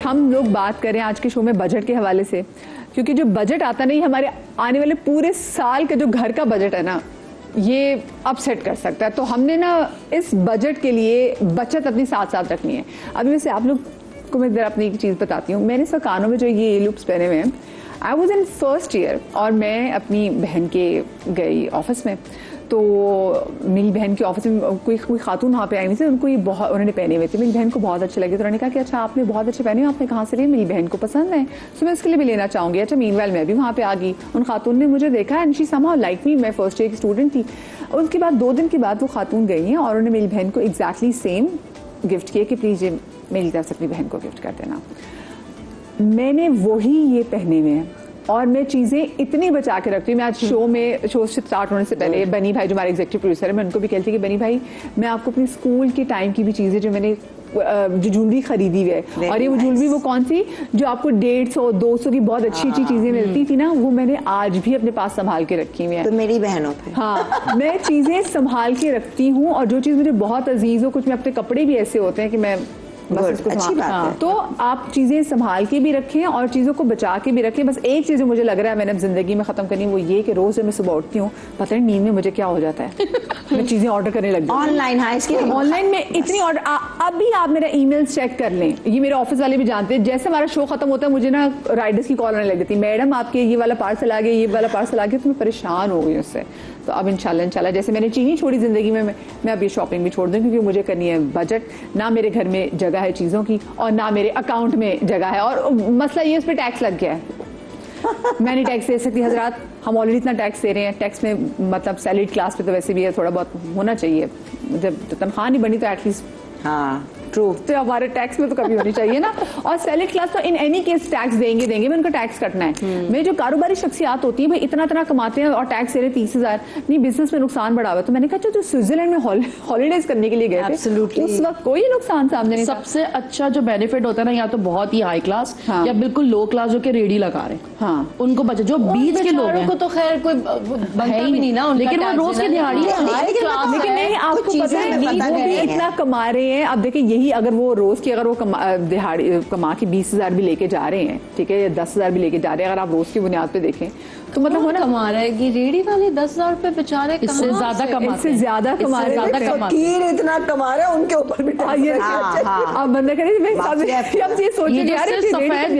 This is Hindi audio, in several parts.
हम लोग बात करें आज के शो में बजट के हवाले से, क्योंकि जो बजट आता नहीं हमारे आने वाले पूरे साल का जो घर का बजट है ना, ये अपसेट कर सकता है। तो हमने ना इस बजट के लिए बचत अपनी साथ साथ रखनी है। अभी वैसे आप लोग को मैं अपनी एक चीज़ बताती हूँ। मैंने सब कानों में जो ये लूप्स पहने हुए हैं, I was in first year और मैं अपनी बहन के गई ऑफिस में, तो मेरी बहन के ऑफिस में कोई खातून वहाँ पे आई हुई थी, उनको ये बहुत उन्होंने पहने हुए थे। मेरी बहन को बहुत अच्छे लगे, तो उन्होंने कहा कि अच्छा आपने बहुत अच्छे पहने हुए, आपने कहाँ से लिए? मेरी बहन को पसंद है, तो मैं इसके लिए भी लेना चाहूँगी। अच्छा मीनवाइल मैं भी वहाँ पे आ गई, उन खातून ने मुझे देखा and she somehow like me, मैं फर्स्ट ईयर की स्टूडेंट थी। उसके बाद 2 दिन के बाद वो खातून गई हैं और उन्होंने मेरी बहन को एग्जैक्टली सेम गिफ्ट किया कि प्लीज़ ये मेरी तरफ से अपनी बहन को गिफ्ट कर देना। मैंने वही ये पहने हुए हैं और मैं चीज़ें इतनी बचा के रखती हूँ। मैं आज शो स्टार्ट होने से पहले बनी भाई जो हमारे एग्जीक्यूटिव प्रोड्यूसर है, मैं उनको भी कहती कि बनी भाई मैं आपको अपनी स्कूल के टाइम की भी चीज़ें जो मैंने जो ज्वेलरी खरीदी हुई है, और ये वो ज्वेलरी वो कौन सी जो आपको 150-200 की बहुत अच्छी अच्छी चीज़ें मिलती थी ना, वो मैंने आज भी अपने पास संभाल के रखी हुई है। तो मेरी बहनों पे हाँ, मैं चीज़ें संभाल के रखती हूँ और जो चीज़ मुझे बहुत अजीज हो, कुछ में अपने कपड़े भी ऐसे होते हैं कि मैं अच्छी बात है। तो आप चीजें संभाल के भी रखें और चीजों को बचा के भी रखें। बस एक चीज मुझे लग रहा है मैंने अब जिंदगी में खत्म करनी, वो ये कि रोज जब मैं सुबह उठती हूँ पता नहीं नींद में मुझे क्या हो जाता है मैं चीजें ऑर्डर करने लग जाती हूँ ऑनलाइन। हाँ, इसके ऑनलाइन में इतनी ऑर्डर। अभी आप मेरा ईमेल चेक कर लें, ये मेरे ऑफिस वाले भी जानते हैं, जैसे हमारा शो खत्म होता है मुझे ना राइडर्स की कॉल आने लग जाती है, मैडम आपके ये वाला पार्सल आ गया, ये वाला पार्सल आ गया, तो मैं परेशान हो गई उससे। तो अब इंशाल्लाह जैसे मैंने चीनी छोड़ी जिंदगी में, मैं अभी शॉपिंग भी छोड़ दूँ, क्योंकि मुझे करनी है बजट। ना मेरे घर में जगह है चीज़ों की और ना मेरे अकाउंट में जगह है, और मसला ये उस पर टैक्स लग गया है मैं नहीं टैक्स दे सकती हजरात, हम ऑलरेडी इतना टैक्स दे रहे हैं। टैक्स में मतलब सैलरीड क्लास पे तो वैसे भी है, थोड़ा बहुत होना चाहिए, जब तनख्वाह नहीं बनी तो एटलीस्ट हाँ ट्रू, तो हमारे टैक्स में तो कभी होनी चाहिए ना। और सैलरी क्लास तो इन एनी केस टैक्स देंगे, मैं उनको टैक्स कटना है। मेरे जो कारोबारी शख्सियात होती है भाई इतना कमाते हैं और टैक्स दे रहे 30,000, नहीं बिजनेस में नुकसान बढ़ा हुआ। तो मैंने कहा जो स्विट्जरलैंड में हॉलीडेज करने के लिए गए थे उस वक्त कोई नुकसान सामने नहीं। सबसे अच्छा जो बेनिफिट होता है ना, या तो बहुत ही हाई क्लास या बिल्कुल लो क्लास जो कि रेडी लगा रहे हैं, हाँ उनको बचे। जो बीच के लोग हैं तो खैर कोई बनता भी नहीं ना, लेकिन वो रोज की दिहाड़ी लेकिन नहीं, आपको पता है वो भी इतना कमा रहे हैं। अब देखिए यही अगर वो रोज की अगर वो दिहाड़ी कमा के 20,000 भी लेके जा रहे हैं, ठीक है, या 10,000 भी लेके जा रहे हैं, अगर आप रोज की बुनियाद पे देखें तो मतलब होना कमा रहे हैं कि रेडी वाले 10,000 रुपए बेचारे इससे ज्यादा कमा रहे हैं, इतना कमा रहे हैं, उनके ऊपर भी अब बंदा करे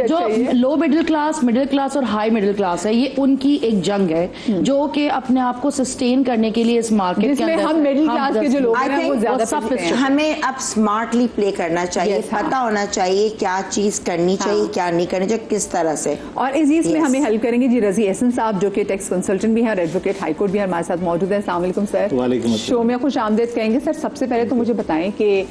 जो लो मिडिल क्लास और हाई मिडिल क्लास है, ये उनकी एक जंग है जो कि अपने आप को सस्टेन करने के लिए इस मार्केट के अंदर हम मिडिल क्लास के जो लोग हैं वो ज्यादा हमें अब स्मार्टली प्ले करना चाहिए, पता होना चाहिए क्या चीज करनी चाहिए, क्या नहीं करनी चाहिए, किस तरह से। और इस चीज में हमें हेल्प करेंगे जी रजी एहसन साहब जो कि टैक्स कंसल्टेंट भी हैं और एडवोकेट हाई कोर्ट भी हमारे साथ मौजूद है। अस्सलाम वालेकुम सर। वालेकुम शो में खुश आमदेद कहेंगे। सर सबसे पहले तो मुझे बताएं कि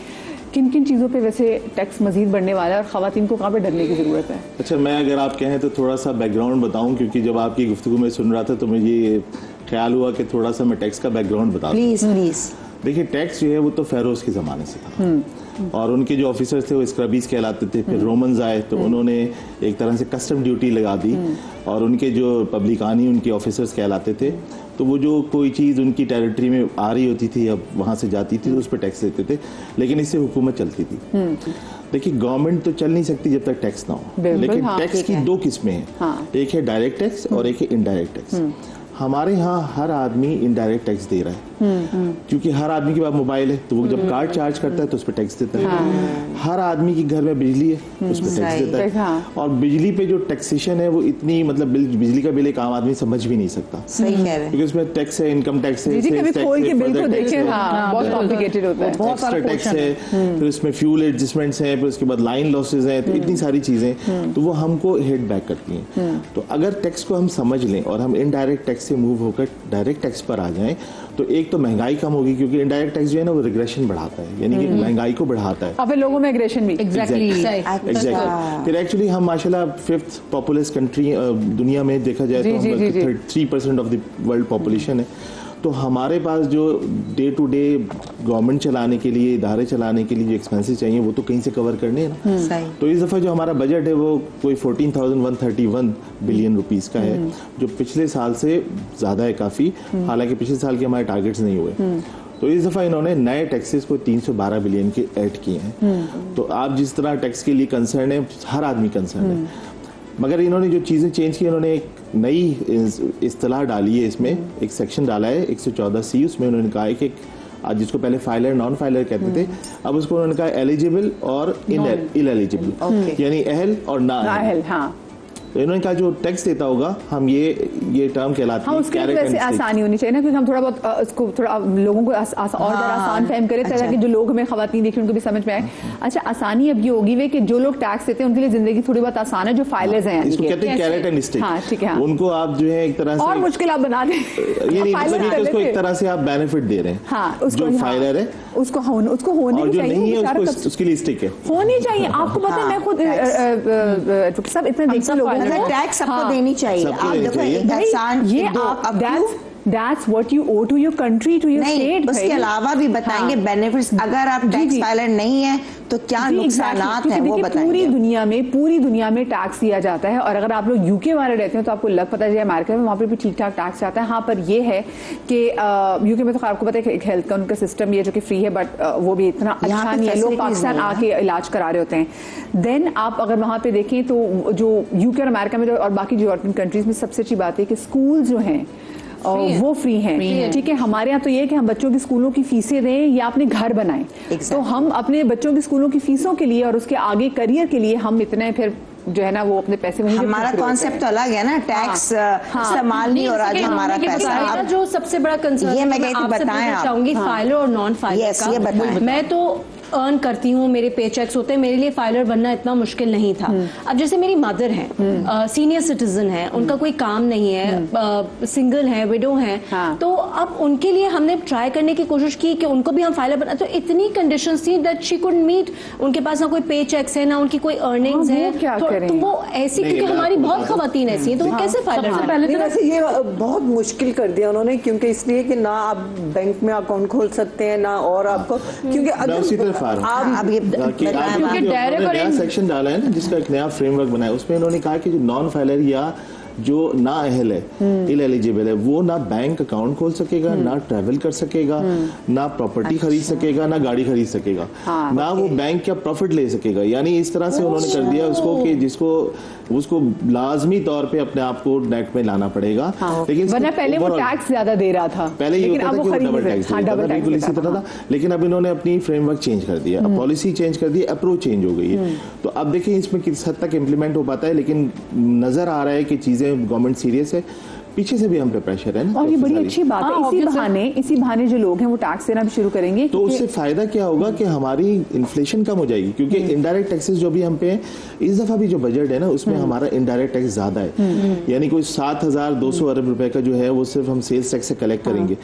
किन किन चीज़ों पे वैसे टैक्स मजीद बढ़ने वाला है और ख़वातीन को कहाँ पे डरने की ज़रूरत है? अच्छा, मैं अगर आप कहें तो थोड़ा सा बैकग्राउंड बताऊं, क्योंकि जब आपकी गुफ्तगू में सुन रहा था तो मुझे ये ख्याल हुआ कि थोड़ा सा मैं टैक्स का बैकग्राउंड बता दूं। प्लीज। देखिए, टैक्स जो है वो तो फेरोज के ज़माने से था और उनके जो ऑफिसर्स थे वो स्क्रबीज कहलाते थे। फिर रोमन्स आए तो उन्होंने एक तरह से कस्टम ड्यूटी लगा दी और उनके जो पब्लिकानी उनके ऑफिसर्स कहलाते थे, तो वो जो कोई चीज़ उनकी टेरिटरी में आ रही होती थी या वहाँ से जाती थी तो उस पर टैक्स देते थे, लेकिन इससे हुकूमत चलती थी। देखिए, गवर्नमेंट तो चल नहीं सकती जब तक टैक्स ना हो, लेकिन टैक्स की 2 किस्में हैं, एक है डायरेक्ट टैक्स और एक है इनडायरेक्ट टैक्स। हमारे यहाँ हर आदमी इनडायरेक्ट टैक्स दे रहा है क्योंकि हर आदमी के पास मोबाइल है तो वो जब कार्ड चार्ज करता है तो उस पर टैक्स देता है। हर आदमी के घर में बिजली है उस पर टैक्स देता है। और बिजली पे जो टैक्सेशन है वो इतनी मतलब बिजली का बिल एक आम आदमी समझ भी नहीं सकता। सही कह रहे हैं, क्योंकि उसमें टैक्स है, इनकम टैक्स है, टैक्स है, फिर उसमें फ्यूल एडजस्टमेंट्स है, फिर उसके बाद लाइन लॉसेज है, तो इतनी सारी चीजें तो वो हमको हेड बैक करती हैं। तो अगर टैक्स को हम समझ लें और हम इनडायरेक्ट टैक्स से मूव होकर डायरेक्ट टैक्स पर आ जाएं तो एक तो महंगाई कम होगी, क्योंकि इनडायरेक्ट टैक्स जो है ना वो रिग्रेशन बढ़ाता है, यानी कि महंगाई को बढ़ाता है। अब लोगों में एग्रेशन भी एग्जैक्टली। फिर एक्चुअली हम माशाल्लाह 5th पॉपुलस कंट्री दुनिया में देखा जाए तो हम 3% ऑफ द वर्ल्ड पॉपुलेशन है। तो हमारे पास जो डे टू डे गवर्नमेंट चलाने के लिए, इदारे चलाने के लिए जो एक्सपेंसेस चाहिए वो तो कहीं से कवर करने हैं ना। तो इस दफ़ा जो हमारा बजट है वो कोई 14,131 बिलियन रुपीस का है, जो पिछले साल से ज़्यादा है काफ़ी, हालांकि पिछले साल के हमारे टारगेट्स नहीं हुए। तो इस दफा इन्होंने नए टैक्सेस को 312 बिलियन के ऐड किए हैं। तो आप जिस तरह टैक्स के लिए कंसर्न है, हर आदमी कंसर्न है, मगर इन्होंने जो चीजें चेंज की, इन्होंने एक नई इस्तेलाह डाली है, इसमें एक सेक्शन डाला है 114C, उसमें उन्होंने कहा है कि आज जिसको पहले फाइलर नॉन फाइलर कहते थे, अब उसको उन्होंने कहा एलिजिबल और इनएलिजिबल, यानी अहल और ना अहल। हाँ, तो इन्होंने कहा जो टैक्स देता होगा हम ये टर्म कहलाती है। हाँ, उसके लिए वैसे आसानी होनी चाहिए ना, क्योंकि हम थोड़ा बहुत उसको थोड़ा लोगों को और ज़्यादा आसान फहम करें, ताकि जो लोग हमें खवातीन देखें उनको भी समझ में आए। अच्छा, आसानी अब ये होगी वे कि जो लोग टैक्स देते हैं उनके लिए जिंदगी थोड़ी बहुत आसान है, जो फाइलर्स हैं, इसको कहते हैं कैरेट एंड स्टिक। हाँ, ठीक है, उनको आप जो है एक तरह से और मुश्किल आप बना दें, ये नहीं मतलब कि उसको एक तरह से आप बेनिफिट दे रहे हैं। हाँ, जो फाइलर है उसको होने और जो नहीं है चाहिए, उसके लिए स्टिक है, होनी चाहिए। आपको पता है, मैं खुद सब इतना देखती हूँ लोगों को, टैक्स सबको देनी चाहिए। आप देखो एक इंसान ये That's what you owe to your country, to your state। उसके अलावा भी बताएंगे बेनिफिट्स, अगर आप टैक्स फाइलर नहीं है तो क्या नुकसानात हैं वो बताएंगे। पूरी दुनिया में टैक्स दिया जाता है, और अगर आप लोग यूके वाले रहते हैं तो आपको लग पता है अमेरिका में वहाँ पे भी ठीक ठाक टैक्स आता है। हाँ, पर ये है कि यूके में तो आपको पता है कि हेल्थ का उनका सिस्टम ये जो कि फ्री है, बट वो भी इतना अच्छा नहीं है, लोग पाकिस्तान आके इलाज करा रहे होते हैं। देन आप अगर वहाँ पे देखें तो जो यूके और अमेरिका में और बाकी जो यूरोपियन कंट्रीज में सबसे अच्छी बात है कि स्कूल जो हैं वो फ्री हैं, ठीक है। हमारे यहाँ तो ये है कि हम बच्चों की स्कूलों की फीसें दें या अपने घर बनाएं। तो हम अपने बच्चों की स्कूलों की फीसों के लिए और उसके आगे करियर के लिए हम इतने फिर जो है ना वो अपने पैसे वहीं हमारा कॉन्सेप्ट तो अलग है ना, टैक्स इस्तेमाल नहीं हो रहा जो हमारा पैसा। जो सबसे बड़ा कंसर्न ये मैं कहती बताएं आप चाहूंगी फाइलर और नॉन फाइलर का। मैं तो अर्न करती हूँ, मेरे पे चेक्स होते हैं, मेरे लिए फाइलर बनना इतना मुश्किल नहीं था। अब जैसे मेरी मदर है, सीनियर सिटीजन है, उनका कोई काम नहीं है, सिंगल है, विडो है, तो अब उनके लिए हमने ट्राई करने की कोशिश की कि उनको भी हम फाइलर बना, तो इतनी कंडीशंस थी दैट शी कुड मीट। उनके पास ना कोई पे चेक्स है, ना उनकी कोई अर्निंग्स है, तो वो ऐसी, क्योंकि हमारी बहुत खवातीन ऐसी हैं, तो वो कैसे फाइलर बना? पहले तो वैसे ये बहुत मुश्किल कर दिया उन्होंने, क्योंकि इसलिए कि ना आप बैंक में अकाउंट खोल सकते हैं ना, और आपको क्योंकि अगर अब ये नया सेक्शन डाला है ना, जिसका एक नया फ्रेमवर्क बनाया, उसमें इन्होंने कहा कि जो नॉन फाइलर या जो ना अहल है, इनएलिजिबल है, वो ना बैंक अकाउंट खोल सकेगा, ना ट्रैवल कर सकेगा, ना प्रॉपर्टी खरीद सकेगा, ना गाड़ी खरीद सकेगा, ना वो बैंक का प्रॉफिट ले सकेगा। यानी इस तरह से उन्होंने कर दिया उसको कि जिसको उसको लाजमी तौर पे अपने आप को नेट में लाना पड़ेगा। लेकिन वरना पहले वो टैक्स ज्यादा दे रहा था, पहले ये होता था कि वो डबल टैक्स देता था, बिल्कुल इसी तरह था। लेकिन अब इन्होंने अपनी फ्रेमवर्क चेंज कर दिया, पॉलिसी चेंज कर दी, अप्रोच चेंज हो गई है। तो अब देखिए इसमें किस हद तक इम्प्लीमेंट हो पाता है, लेकिन नजर आ रहा है कि चीजें गवर्नमेंट सीरियस है, पीछे से भी हम पे प्रेशर है ना। और ये बड़ी अच्छी बात है, इसी बहाने जो लोग हैं वो टैक्स देना भी शुरू करेंगे, तो उससे फायदा क्या होगा कि हमारी इन्फ्लेशन कम हो जाएगी, क्योंकि इनडायरेक्ट टैक्सेस जो भी हम पे, इस दफा भी जो बजट है ना उसमें हमारा इनडायरेक्ट टैक्स ज्यादा है, यानी कोई 7,200 अरब रुपए का जो है वो सिर्फ हम सेल्स टैक्स से कलेक्ट करेंगे।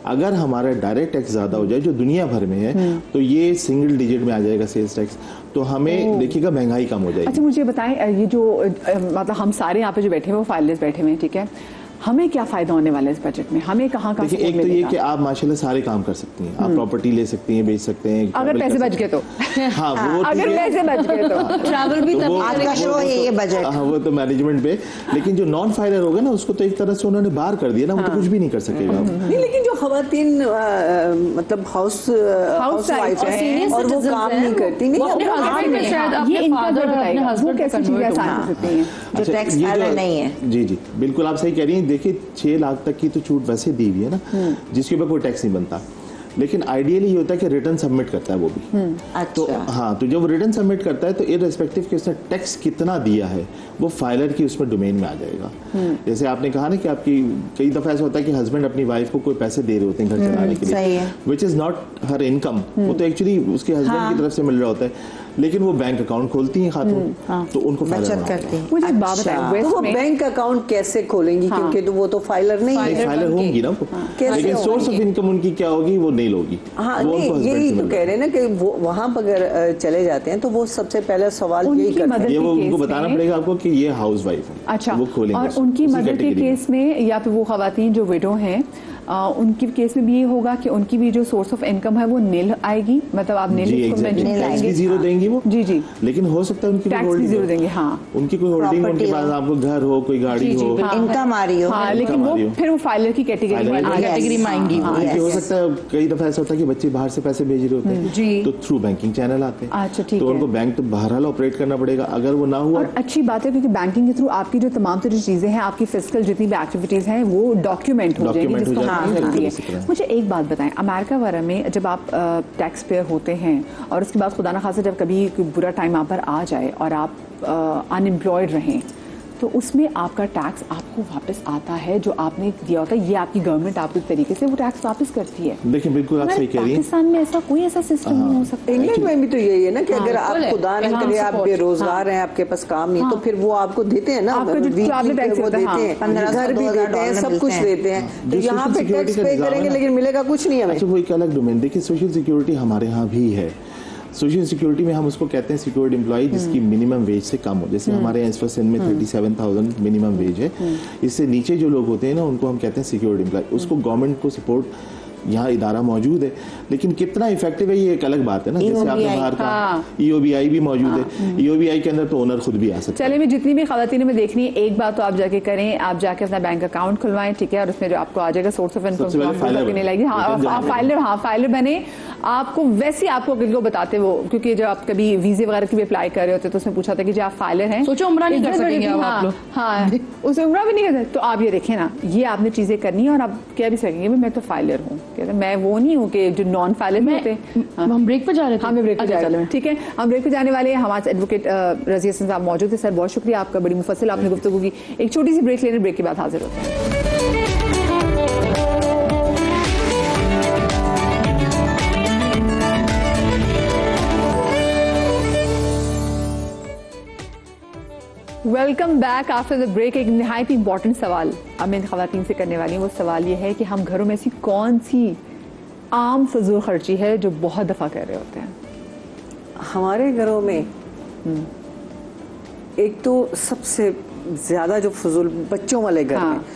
अगर हमारा डायरेक्ट टैक्स ज्यादा हो जाए जो दुनिया भर में है, तो ये सिंगल डिजिट में आ जाएगा सेल्स टैक्स, तो हमें देखिएगा महंगाई कम हो जाएगी। अच्छा, मुझे बताएं, ये जो मतलब हम सारे यहाँ पे जो बैठे हुए वो फाइलर्स बैठे हुए हैं, ठीक है, हमें क्या फायदा होने वाला है इस बजट में? हमें कहाँ कहाँ देखिए, एक तो ये कि आप माशाल्लाह सारे काम कर सकती हैं, आप प्रॉपर्टी ले सकती हैं, बेच सकते हैं, अगर पैसे बच गए तो। हाँ, वो अगर पैसे बच गए तो ट्रैवल भी तब आज का शो है ये बजट। हाँ, वो तो मैनेजमेंट पे। लेकिन जो नॉन फाइलर होगा ना उसको तो एक तरह से उन्होंने बाहर कर दिया ना, वो तो कुछ भी नहीं कर सकेगा। नहीं, लेकिन जो खवातीन मतलब हाउस वाइफ है और वो काम नहीं करती, ये इनका हस्बैंड कैसी चीजें आसान हो सकती हैं जो टैक्स फाइलर नहीं है। जी जी, बिल्कुल आप सही कह रही हैं। देखिए 6 लाख तक की तो छूट वैसे दी हुई है ना, जिसके ऊपर कोई टैक्स नहीं बनता, लेकिन आइडियली ये होता है कि रिटर्न सबमिट करता है वो भी। तो हाँ, तो जब रिटर्न सबमिट करता है तो इररिस्पेक्टिव कि उसने टैक्स कितना दिया है वो फाइलर की उसमें डोमेन में आ जाएगा। जैसे आपने कहा ना कि आपकी कई दफा ऐसा होता है कि हस्बैंड अपनी वाइफ को कोई पैसे दे रहे होते हैं घर चलाने के लिए, which is not her income, वो तो एक्चुअली उसके हस्बैंड की तरफ से मिल रहा होता है, लेकिन वो बैंक अकाउंट खोलती हैं खातून, तो उनको बचत करती हैं। मुझे बात बताएं, तो वो बैंक अकाउंट कैसे खोलेंगी? क्योंकि तो वो तो फाइलर नहीं है, फाइलर होंगी ना, लेकिन सोर्स ऑफ इनकम उनकी क्या होगी वो नहीं होगी। हाँ, यही तो कह रहे हैं ना कि वो वहाँ पर अगर चले जाते हैं तो वो सबसे पहला सवाल यही करते हैं, ये वो उनको बताना पड़ेगा आपको कि ये हाउस वाइफ है। अच्छा, वो खोलेंगे और उनकी मदर के केस में या फिर वो खवातीन जो विडो हैं, उनके केस में भी ये होगा कि उनकी भी जो सोर्स ऑफ इनकम है वो नील आएगी, मतलब आप नील जी, को मेंशन टैक्स भी करेंगे। जीरो देंगी वो। जी जी, लेकिन हो सकता है उनकी टैक्स भी जीरो देंगे। हाँ, उनकी कोई होल्डिंग, Property उनके पास हो। आपको घर हो, कोई गाड़ी हो, इनकम आ रही हो। हाँ, लेकिन इनकम आ वो रही हो। फिर वो फाइलर की कैटेगरी में फाइलर कैटेगरी में आएंगी। उनकी हो सकता है कई दफा ऐसा होता है कि बच्चे बाहर से पैसे भेज रहे होते हैं, जी। तो थ्रू बैंकिंग चैनल आते हैं। अच्छा, ठीक तो है। उनको बैंक तो बहरहाल ऑपरेट करना पड़ेगा। अगर वो ना हुआ, और अच्छी बात है क्योंकि बैंकिंग के थ्रू आपकी जो तमाम तरह की चीजें हैं, आपकी फिजिकल जितनी भी एक्टिविटीज हैं वो डॉक्यूमेंट हो जाएंगी, डॉक्यूमेंट हो जिसको जाएंगी, हम करती इसी तरह। है। मुझे एक बात बताएं, अमेरिका वगैरह में जब आप टैक्स पेयर होते हैं और उसके बाद खुदा ना खासा जब कभी कोई बुरा टाइम आप पर आ जाए और आप अनएम्प्लॉयड रहें, तो उसमें आपका टैक्स आपको वापस आता है जो आपने दिया होता है, ये आपकी गवर्नमेंट आपको एक तरीके से वो टैक्स वापस करती है। देखिए बिल्कुल आप हमारे सही कह रही हैं। पाकिस्तान में ऐसा कोई ऐसा सिस्टम नहीं हो सकता। इंग्लैंड में भी तो यही है ना कि हाँ, अगर आप बिल्कुल है। खुदा न हाँ, करे आप support। बेरोजगार हैं, आपके पास काम नहीं, तो फिर वो आपको देते हैं ना, आपका जो weekly travel tax पे वो होता है, देते हैं, 1500 घर भी देते हैं, $2000 सब कुछ मिलते हैं। देते हैं। तो जो यहाँ social पे टैक्स security का पे निज़ाम करेंगे है ना, लेकिन मिलेगा कुछ नहीं हमें। अच्छा वो एक अलग डोमेन। देखिए सोशल सिक्योरिटी हमारे यहाँ भी है। सोशल सिक्योरिटी में हम उसको कहते हैं सिक्योर्ड एम्प्लॉय जिसकी मिनिमम वेज से कम हो। जैसे हमारे यहाँ इस वक्त सिंध में 37,000 मिनिमम वेज है। इससे नीचे जो लोग होते हैं ना उनको हम कहते हैं सिक्योर्ड एम्प्लॉय। उसको गवर्नमेंट को सपोर्ट यहाँ इदारा मौजूद है, लेकिन कितना इफेक्टिव है ये एक अलग बात है ना। जैसे आपने बाहर कहा EOBI भी मौजूद है। EOBI के अंदर तो ओनर खुद भी आ सकता है। चले मैं जितनी भी खवातीन में देखनी है, एक बात तो आप जाके करें, आप जाके अपना बैंक अकाउंट खुलवाएं, ठीक है, और उसमें जो आपको आ जाएगा सोर्स ऑफ सबसे पहले इनकम फाइलर नहीं लगेगी। हाँ, फाइलर बने। आपको वैसे आपको किनको बताते वो, क्योंकि जब आप कभी वीजे वगैरह की भी अप्लाई कर रहे होते तो उसमें पूछा था कि जो आप फाइलर हैं, सोचो उम्रा नहीं कर सकेंगे अब आप लोग। हाँ, उसे उम्रा भी नहीं कर सकते। तो आप ये देखें ना, ये आपने चीजें करनी है और आप कह भी सकेंगे मैं तो फाइलर हूँ, मैं वो नहीं हूँ कि जो नॉन फाइलर होते। हम ब्रेक पर जा रहे थे। हाँ, मैं ब्रेक पे अच्छा, जा रही चलो। हूँ, ठीक है, हम ब्रेक पे जाने वाले हैं। हमारे एडवोकेट रज़िया हसन साहब मौजूद है। सर बहुत शुक्रिया आपका, बड़ी मुफस्सिल आपने गुफ्तगू की। एक छोटी सी ब्रेक लेने, ब्रेक के बाद हाजिर होते हैं। Welcome back after the break. एक निहायत इंपॉर्टेंट सवाल अब मैं खवातीन से करने वाली हूँ। वो सवाल ये है कि हम घरों में ऐसी कौन सी आम फजूल खर्ची है जो बहुत दफा कर रहे होते हैं? हमारे घरों में एक तो सबसे ज्यादा जो फजूल बच्चों वाले घर हाँ। में